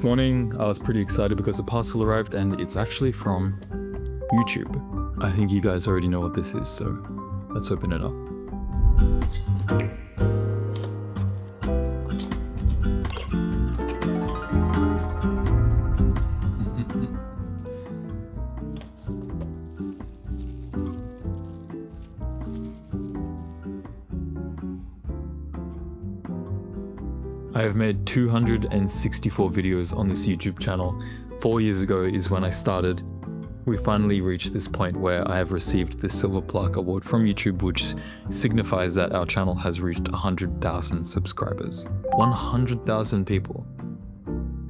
This morning I was pretty excited because the parcel arrived and it's actually from YouTube. I think you guys already know what this is, so let's open it up. I have made 264 videos on this YouTube channel. 4 years ago is when I started. We finally reached this point where I have received the Silver Plaque Award from YouTube, which signifies that our channel has reached 100,000 subscribers. 100,000 people.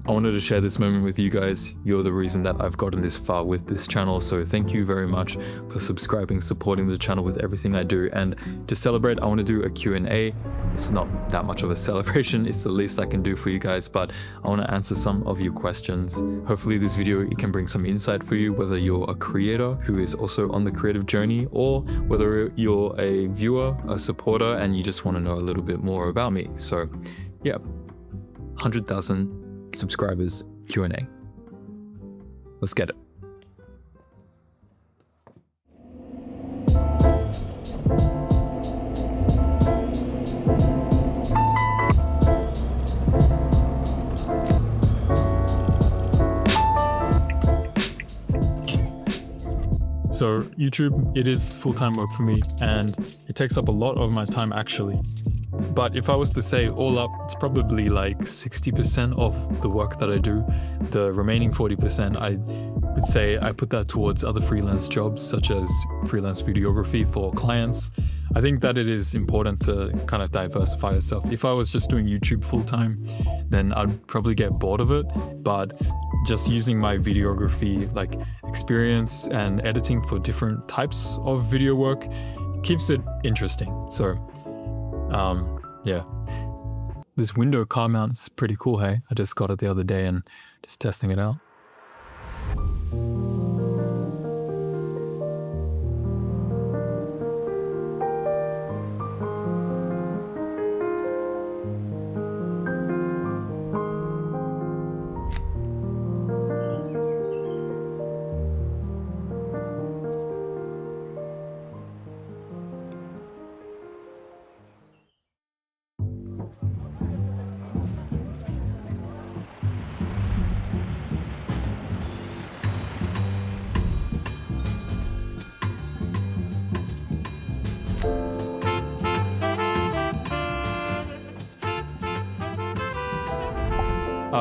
I wanted to share this moment with you guys. You're the reason that I've gotten this far with this channel, so thank you very much for subscribing, supporting the channel with everything I do. And to celebrate, I want to do a Q&A. It's not that much of a celebration, it's the least I can do for you guys, but I want to answer some of your questions. Hopefully this video, it can bring some insight for you, whether you're a creator who is also on the creative journey, or whether you're a viewer, a supporter, and you just want to know a little bit more about me. So yeah, 100,000 subscribers Q&A. Let's get it. So YouTube, it is full-time work for me and it takes up a lot of my time actually. But if I was to say all up, it's probably like 60% of the work that I do. The remaining 40%, I would say I put that towards other freelance jobs, such as freelance videography for clients. I think that it is important to kind of diversify yourself. If I was just doing YouTube full-time, then I'd probably get bored of it. But just using my videography like experience and editing for different types of video work keeps it interesting. So yeah, this window car mount is pretty cool, hey? I just got it the other day and just testing it out.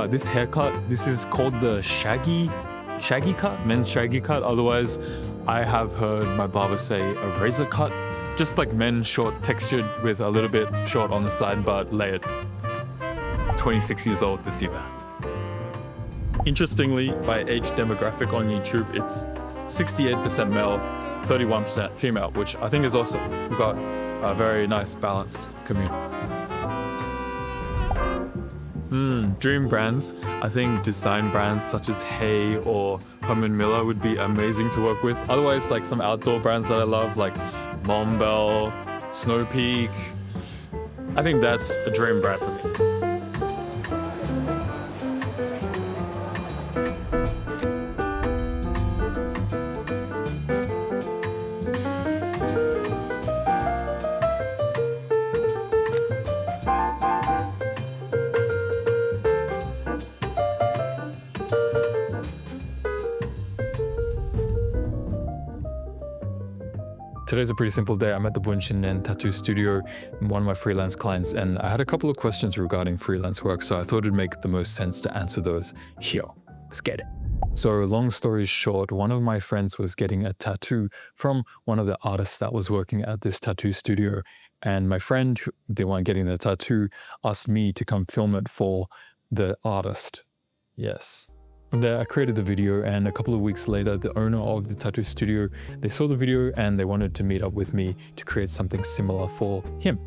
This haircut, this is called the shaggy cut, men's shaggy cut. Otherwise, I have heard my barber say a razor cut, just like men short textured with a little bit short on the side, but layered. 26 years old to see that. Interestingly, by age demographic on YouTube, it's 68% male, 31% female, which I think is awesome. We've got a very nice balanced community. Dream brands. I think design brands such as Hay or Herman Miller would be amazing to work with. Otherwise, like some outdoor brands that I love, like Mombell, Snow Peak. I think that's a dream brand for me. Today's a pretty simple day. I'm at the Bunshinen tattoo studio, one of my freelance clients, and I had a couple of questions regarding freelance work, so I thought it'd make the most sense to answer those here. Let's get it. So long story short, one of my friends was getting a tattoo from one of the artists that was working at this tattoo studio, and my friend, the one getting the tattoo, asked me to come film it for the artist. Yes. From there, I created the video, and a couple of weeks later, the owner of the tattoo studio, they saw the video and they wanted to meet up with me to create something similar for him.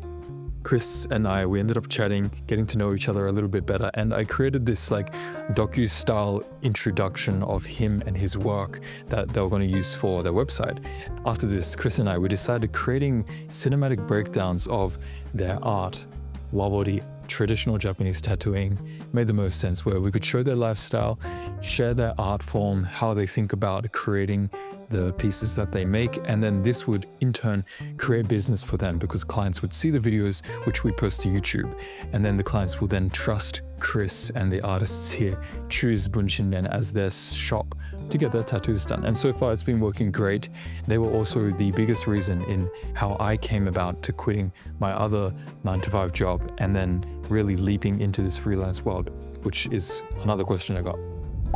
Chris and I, we ended up chatting, getting to know each other a little bit better, and I created this like docu-style introduction of him and his work that they were going to use for their website. After this, Chris and I, we decided creating cinematic breakdowns of their art, wabori traditional Japanese tattooing made the most sense, where we could show their lifestyle, share their art form, how they think about creating the pieces that they make, and then this would in turn create business for them because clients would see the videos which we post to YouTube, and then the clients will then trust Chris and the artists here choose Bunshinden as their shop to get their tattoos done. And so far it's been working great. They were also the biggest reason in how I came about to quitting my other 9-to-5 job and then really leaping into this freelance world, which is another question I got.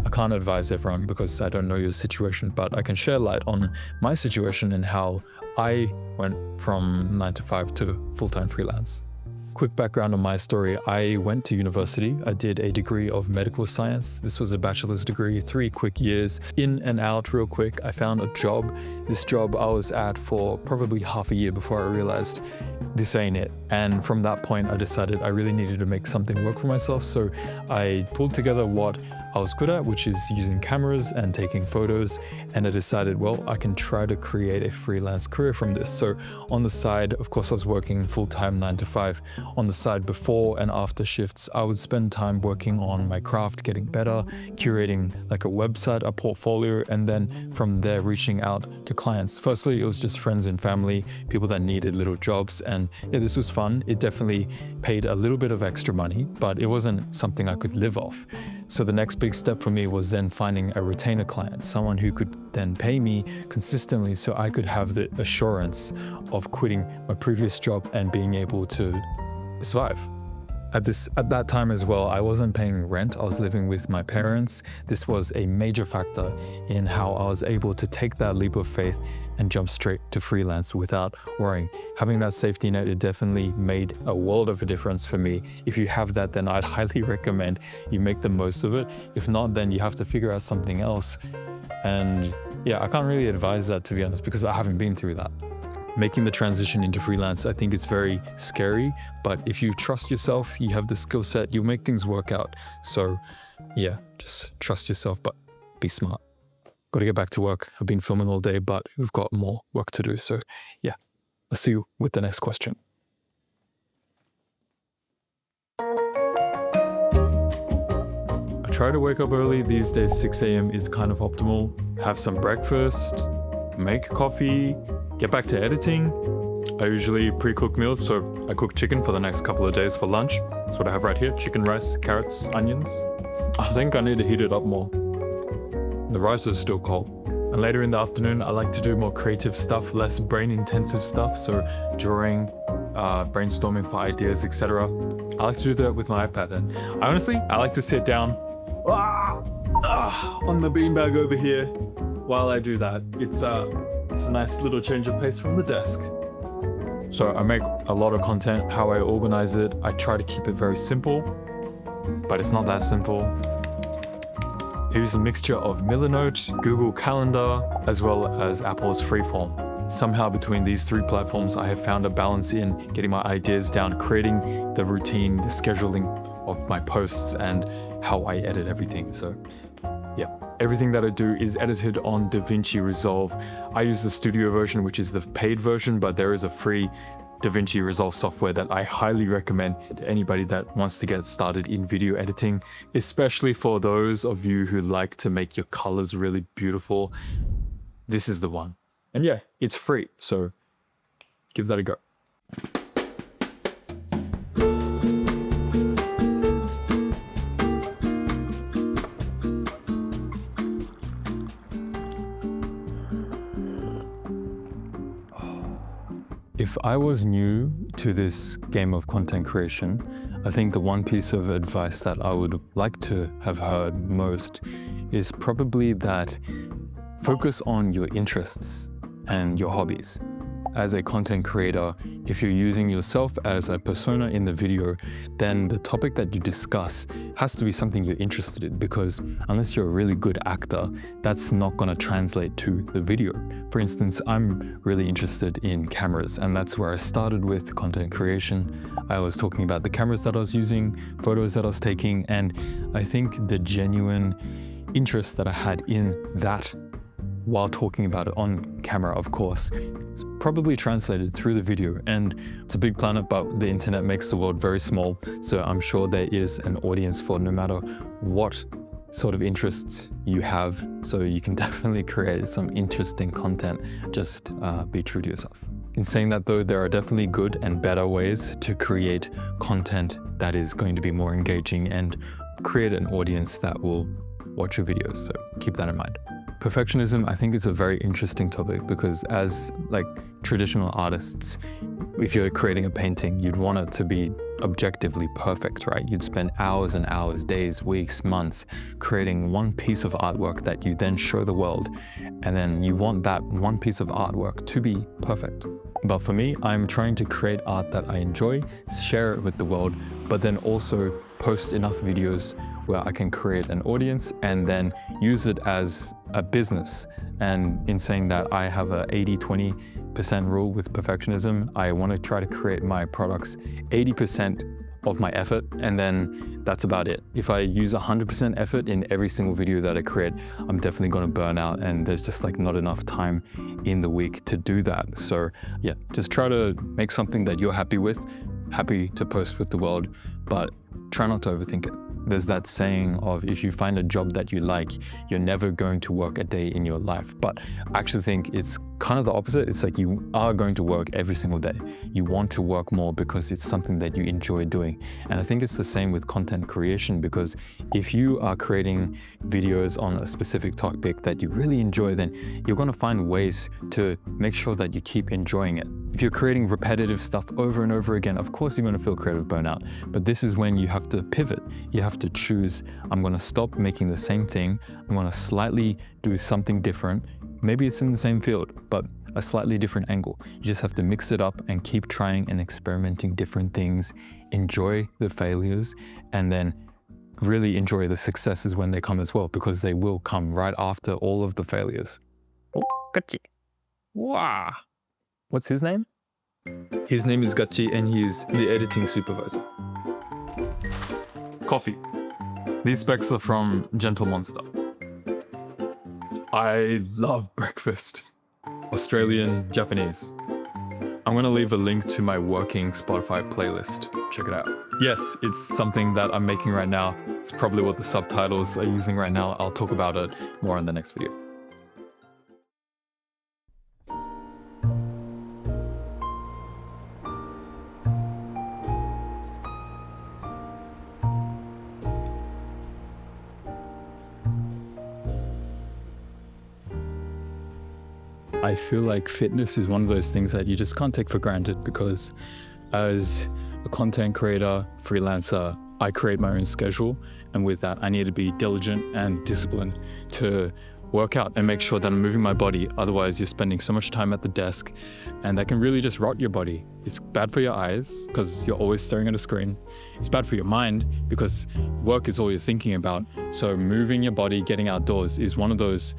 I can't advise everyone because I don't know your situation, but I can share light on my situation and how I went from 9-to-5 to full-time freelance. Quick background on my story. I went to university. I did a degree of medical science. This was a bachelor's degree, 3 quick years, in and out real quick. I found a job. This job I was at for probably half a year before I realized this ain't it. And from that point, I decided I really needed to make something work for myself. So I pulled together what I was good at, which is using cameras and taking photos. And I decided, well, I can try to create a freelance career from this. So on the side, of course, I was working full-time 9-to-5. On the side, before and after shifts, I would spend time working on my craft, getting better, curating like a website, a portfolio, and then from there reaching out to clients. Firstly, it was just friends and family, people that needed little jobs. And yeah, this was fun. It definitely paid a little bit of extra money, but it wasn't something I could live off. So the next big step for me was then finding a retainer client, someone who could then pay me consistently so I could have the assurance of quitting my previous job and being able to survive. At that time as well, I wasn't paying rent. I was living with my parents. This was a major factor in how I was able to take that leap of faith and jump straight to freelance without worrying. Having that safety net, it definitely made a world of a difference for me. If you have that, then I'd highly recommend you make the most of it. If not, then you have to figure out something else. And yeah, I can't really advise that, to be honest, because I haven't been through that. Making the transition into freelance, I think it's very scary, but if you trust yourself, you have the skill set, you'll make things work out. So yeah, just trust yourself, but be smart. Got to get back to work. I've been filming all day, but we've got more work to do. So yeah, I'll see you with the next question. I try to wake up early. These days, 6 a.m. is kind of optimal. Have some breakfast, make coffee, get back to editing. I usually pre-cook meals, so I cook chicken for the next couple of days for lunch. That's what I have right here, chicken, rice, carrots, onions. I think I need to heat it up more. The rice is still cold. And later in the afternoon, I like to do more creative stuff, less brain-intensive stuff, so drawing, brainstorming for ideas, etc. I like to do that with my iPad, and I like to sit down on the beanbag over here while I do that. It's a nice little change of pace from the desk. So I make a lot of content. How I organize it, I try to keep it very simple, but it's not that simple. I use a mixture of Millernote, Google Calendar, as well as Apple's Freeform. Somehow between these 3 platforms, I have found a balance in getting my ideas down, creating the routine, the scheduling of my posts, and how I edit everything. So yeah, everything that I do is edited on DaVinci Resolve. I use the studio version, which is the paid version, but there is a free DaVinci Resolve software that I highly recommend to anybody that wants to get started in video editing, especially for those of you who like to make your colors really beautiful. This is the one. And yeah, it's free, so give that a go. If I was new to this game of content creation, I think the one piece of advice that I would like to have heard most is probably that focus on your interests and your hobbies. As a content creator, if you're using yourself as a persona in the video, then the topic that you discuss has to be something you're interested in, because unless you're a really good actor, that's not going to translate to the video. For instance, I'm really interested in cameras, and that's where I started with content creation. I was talking about the cameras that I was using, photos that I was taking, and I think the genuine interest that I had in that while talking about it on camera, of course, probably translated through the video. And it's a big planet, but the internet makes the world very small. So I'm sure there is an audience for no matter what sort of interests you have. So you can definitely create some interesting content. Just be true to yourself. In saying that though, there are definitely good and better ways to create content that is going to be more engaging and create an audience that will watch your videos. So keep that in mind. Perfectionism, I think, is a very interesting topic because as like traditional artists, if you're creating a painting, you'd want it to be objectively perfect, right? You'd spend hours and hours, days, weeks, months creating one piece of artwork that you then show the world. And then you want that one piece of artwork to be perfect. But for me, I'm trying to create art that I enjoy, share it with the world, but then also post enough videos where I can create an audience and then use it as a business. And in saying that, I have a 80-20% rule with perfectionism. I want to try to create my products 80% of my effort, and then that's about it. If I use 100% effort in every single video that I create, I'm definitely going to burn out, and there's just like not enough time in the week to do that. So yeah, just try to make something that you're happy with, happy to post with the world, but try not to overthink it. There's that saying of if you find a job that you like, you're never going to work a day in your life. But I actually think it's kind of the opposite. It's like you are going to work every single day. You want to work more because it's something that you enjoy doing. And I think it's the same with content creation, because if you are creating videos on a specific topic that you really enjoy, then you're going to find ways to make sure that you keep enjoying it. If you're creating repetitive stuff over and over again, of course you're going to feel creative burnout. But this is when you have to pivot. You have to choose, I'm going to stop making the same thing. I'm going to slightly do something different. Maybe it's in the same field, but a slightly different angle. You just have to mix it up and keep trying and experimenting different things. Enjoy the failures and then really enjoy the successes when they come as well, because they will come right after all of the failures. Oh, Gachi. Wow. What's his name? His name is Gachi and he's the editing supervisor. Coffee. These specs are from Gentle Monster. I love breakfast. Australian, Japanese. I'm gonna leave a link to my working Spotify playlist. Check it out. Yes, it's something that I'm making right now. It's probably what the subtitles are using right now. I'll talk about it more in the next video. I feel like fitness is one of those things that you just can't take for granted, because as a content creator, freelancer, I create my own schedule, and with that I need to be diligent and disciplined to work out and make sure that I'm moving my body. Otherwise you're spending so much time at the desk and that can really just rot your body. It's bad for your eyes because you're always staring at a screen. It's bad for your mind because work is all you're thinking about. So moving your body, getting outdoors is one of those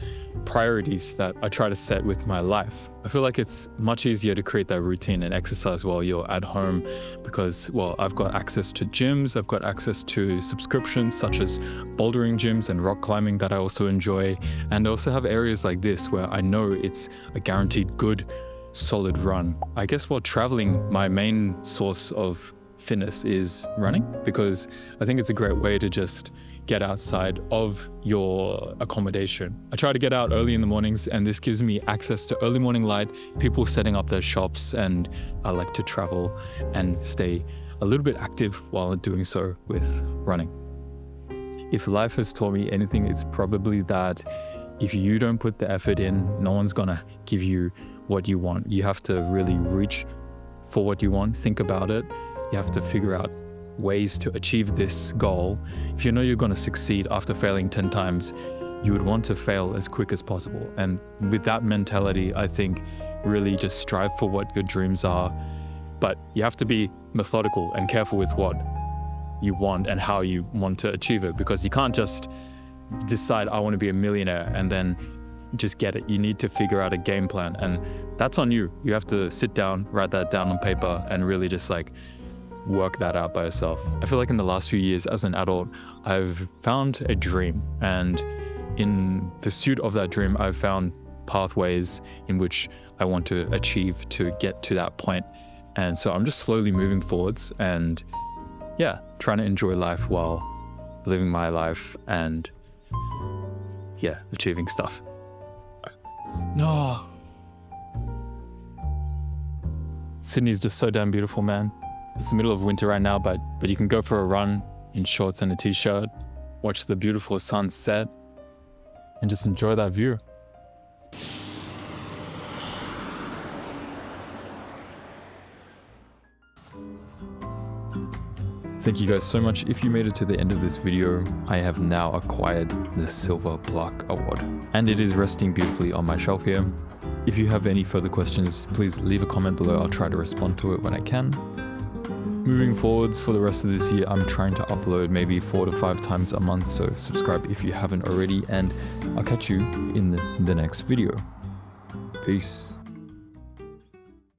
priorities that I try to set with my life. I feel like it's much easier to create that routine and exercise while you're at home because, well, I've got access to gyms, I've got access to subscriptions such as bouldering gyms and rock climbing that I also enjoy. And I also have areas like this where I know it's a guaranteed good, solid run. I guess while traveling, my main source of fitness is running, because I think it's a great way to just get outside of your accommodation. I try to get out early in the mornings, and this gives me access to early morning light, people setting up their shops, and I like to travel and stay a little bit active while doing so with running. If life has taught me anything, it's probably that if you don't put the effort in, no one's gonna give you what you want. You have to really reach for what you want, think about it. You have to figure out ways to achieve this goal. If you know you're gonna succeed after failing 10 times, you would want to fail as quick as possible. And with that mentality, I think really just strive for what your dreams are. But you have to be methodical and careful with what you want and how you want to achieve it, because you can't just decide I want to be a millionaire and then just get it. You need to figure out a game plan, and that's on you. You have to sit down, write that down on paper, and really just like work that out by yourself. I feel like in the last few years as an adult, I've found a dream, and in pursuit of that dream, I've found pathways in which I want to achieve to get to that point. And so I'm just slowly moving forwards and yeah, trying to enjoy life while living my life and yeah, achieving stuff. No. Sydney's just so damn beautiful, man. It's the middle of winter right now, but you can go for a run in shorts and a t-shirt, watch the beautiful sunset, and just enjoy that view. Thank you guys so much. If you made it to the end of this video, I have now acquired the Silver Plaque Award, and it is resting beautifully on my shelf here. If you have any further questions, please leave a comment below. I'll try to respond to it when I can. Moving forwards for the rest of this year, I'm trying to upload maybe 4 to 5 times a month, so subscribe if you haven't already, and I'll catch you in the next video. Peace.